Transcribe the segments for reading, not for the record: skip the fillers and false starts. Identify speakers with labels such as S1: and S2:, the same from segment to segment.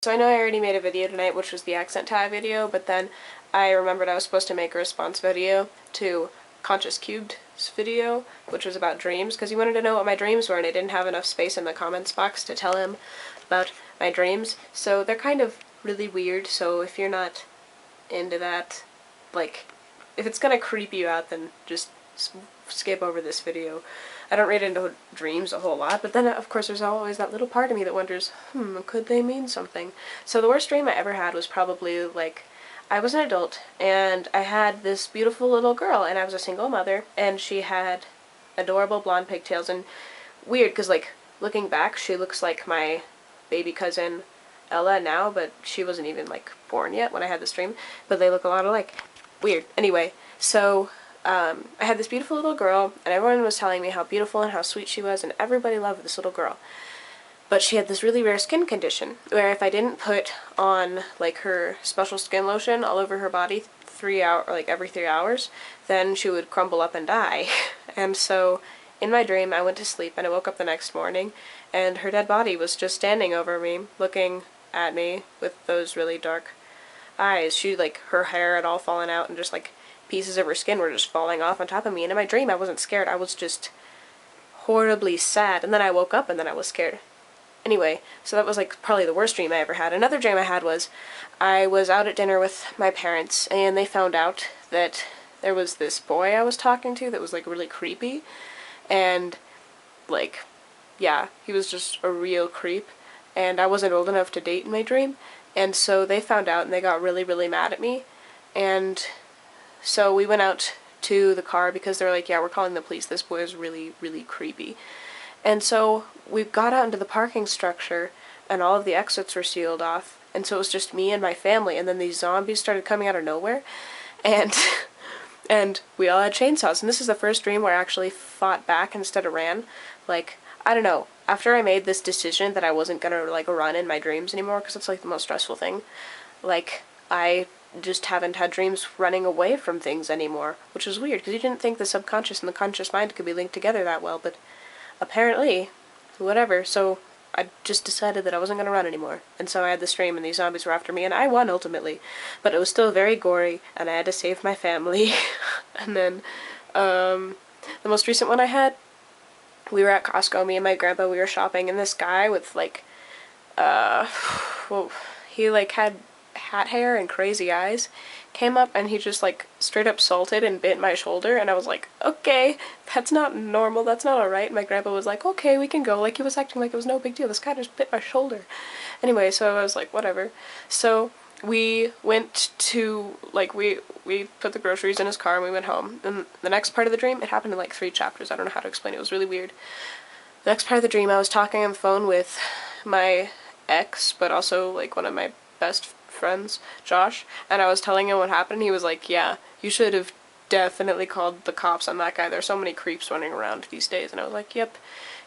S1: So I know I already made a video tonight, which was the accent tag video, but then I remembered I was supposed to make a response video to Conscious Cubed's video, which was about dreams, because he wanted to know what my dreams were, and I didn't have enough space in the comments box to tell him about my dreams. So they're kind of really weird, so if you're not into that, like, if it's gonna creep you out, then just skip over this video. I don't read into dreams a whole lot, but then of course there's always that little part of me that wonders, could they mean something? So the worst dream I ever had was probably, like, I was an adult, and I had this beautiful little girl, and I was a single mother, and she had adorable blonde pigtails, and weird, because, like, looking back, she looks like my baby cousin Ella now, but she wasn't even, like, born yet when I had this dream, but they look a lot alike. Weird. Anyway, so I had this beautiful little girl, and everyone was telling me how beautiful and how sweet she was, and everybody loved this little girl. But she had this really rare skin condition, where if I didn't put on, like, her special skin lotion all over her body every 3 hours, then she would crumble up and die. And so, in my dream, I went to sleep, and I woke up the next morning, and her dead body was just standing over me, looking at me with those really dark eyes. She, like, her hair had all fallen out, and just, like, pieces of her skin were just falling off on top of me, and in my dream I wasn't scared, I was just horribly sad, and then I woke up and then I was scared. Anyway, so that was, like, probably the worst dream I ever had. Another dream I had was I was out at dinner with my parents, and they found out that there was this boy I was talking to that was, like, really creepy, and, like, yeah, he was just a real creep, and I wasn't old enough to date in my dream, and so they found out and they got really, really mad at me, and so we went out to the car because they were like, yeah, we're calling the police, this boy is really, really creepy. And so we got out into the parking structure, and all of the exits were sealed off, and so it was just me and my family, and then these zombies started coming out of nowhere, and and we all had chainsaws, and this is the first dream where I actually fought back instead of ran. Like, I don't know, after I made this decision that I wasn't gonna, like, run in my dreams anymore, because it's, like, the most stressful thing, like, I just haven't had dreams running away from things anymore, which is weird, because you didn't think the subconscious and the conscious mind could be linked together that well, but apparently, whatever, so I just decided that I wasn't going to run anymore, and so I had this dream and these zombies were after me, and I won ultimately, but it was still very gory, and I had to save my family. And then, the most recent one I had, we were at Costco, me and my grandpa, we were shopping, and this guy with, like, well, he, like, had hat hair and crazy eyes came up, and he just, like, straight up salted and bit my shoulder, and I was like, okay, that's not normal, that's not alright. And my grandpa was like, okay, we can go. Like, he was acting like it was no big deal, this guy just bit my shoulder. Anyway, so I was like, whatever. So we went to, like, we put the groceries in his car and we went home. And the next part of the dream, it happened in, like, 3 chapters, I don't know how to explain it, it was really weird. The next part of the dream, I was talking on the phone with my ex, but also, like, one of my best friends, Josh, and I was telling him what happened, and he was like, yeah, you should have definitely called the cops on that guy, there's so many creeps running around these days. And I was like, yep,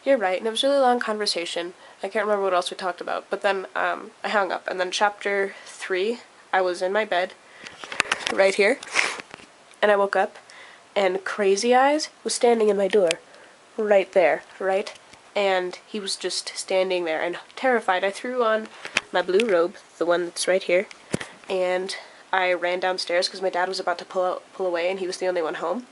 S1: you're right. And it was a really long conversation. I can't remember what else we talked about, but then I hung up, and then chapter 3, I was in my bed right here, and I woke up, and Crazy Eyes was standing in my door right there, right? And he was just standing there, and terrified, I threw on my blue robe, the one that's right here, and I ran downstairs because my dad was about to pull away, and he was the only one home.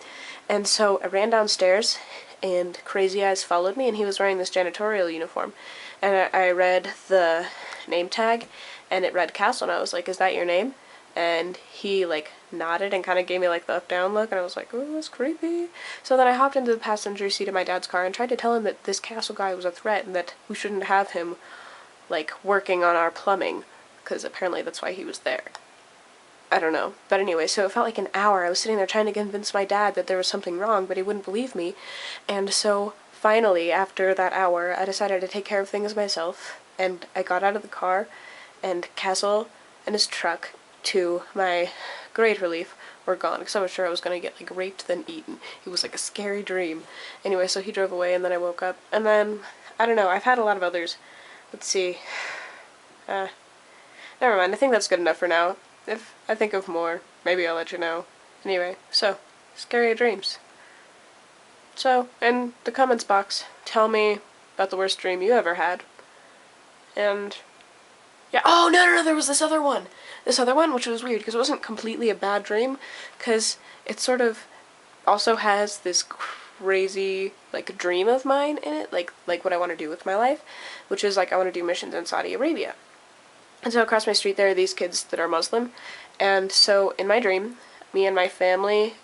S1: And so I ran downstairs, and Crazy Eyes followed me, and he was wearing this janitorial uniform. And I read the name tag, and it read Castle, and I was like, is that your name? And he, like, nodded and kind of gave me, like, the up-down look, and I was like, oh, that's creepy. So then I hopped into the passenger seat of my dad's car and tried to tell him that this Castle guy was a threat, and that we shouldn't have him, like, working on our plumbing, because apparently that's why he was there. I don't know. But anyway, so it felt like an hour. I was sitting there trying to convince my dad that there was something wrong, but he wouldn't believe me. And so, finally, after that hour, I decided to take care of things myself, and I got out of the car, and Castle and his truck, to my great relief, were gone, because I was sure I was going to get, like, raped then eaten. It was like a scary dream. Anyway, so he drove away, and then I woke up, and then, I don't know, I've had a lot of others. Let's see. Never mind, I think that's good enough for now. If I think of more, maybe I'll let you know. Anyway, so, scary dreams. So, in the comments box, tell me about the worst dream you ever had. And Yeah, oh, no, there was this other one. This other one, which was weird, because it wasn't completely a bad dream, because it sort of also has this crazy, like, dream of mine in it, like what I want to do with my life, which is, like, I want to do missions in Saudi Arabia. And so across my street there are these kids that are Muslim, and so in my dream, me and my family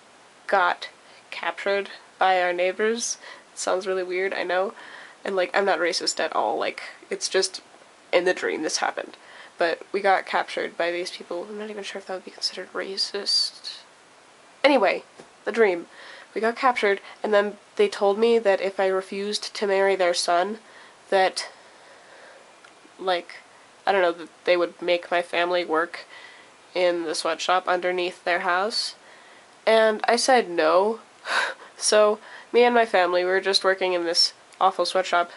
S1: got captured by our neighbors. It sounds really weird, I know, and, like, I'm not racist at all, like, it's just in the dream this happened. But we got captured by these people. I'm not even sure if that would be considered racist. Anyway, the dream. We got captured, and then they told me that if I refused to marry their son, that, like, I don't know, that they would make my family work in the sweatshop underneath their house. And I said no. So, me and my family, we were just working in this awful sweatshop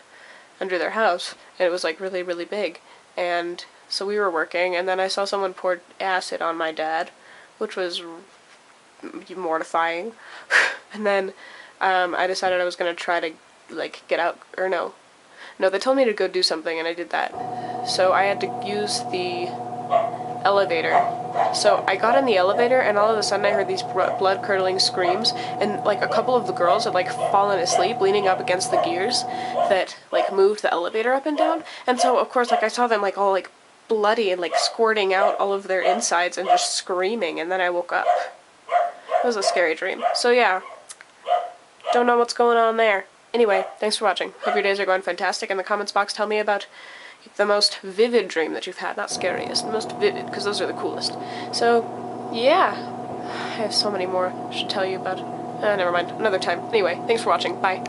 S1: under their house, and it was, like, really, really big. And so we were working, and then I saw someone pour acid on my dad, which was mortifying. And then I decided I was going to try to, like, get out, or no, they told me to go do something, and I did that. So I had to use the elevator. So I got in the elevator, and all of a sudden I heard these blood-curdling screams, and, like, a couple of the girls had, like, fallen asleep, leaning up against the gears that, like, moved the elevator up and down. And so, of course, like, I saw them, like, all, like, bloody and, like, squirting out all of their insides and just screaming, and then I woke up. It was a scary dream. So yeah, don't know what's going on there. Anyway, thanks for watching. Hope your days are going fantastic. In the comments box, tell me about the most vivid dream that you've had. Not scariest, the most vivid, because those are the coolest. So, yeah. I have so many more I should tell you about. Never mind. Another time. Anyway, thanks for watching. Bye.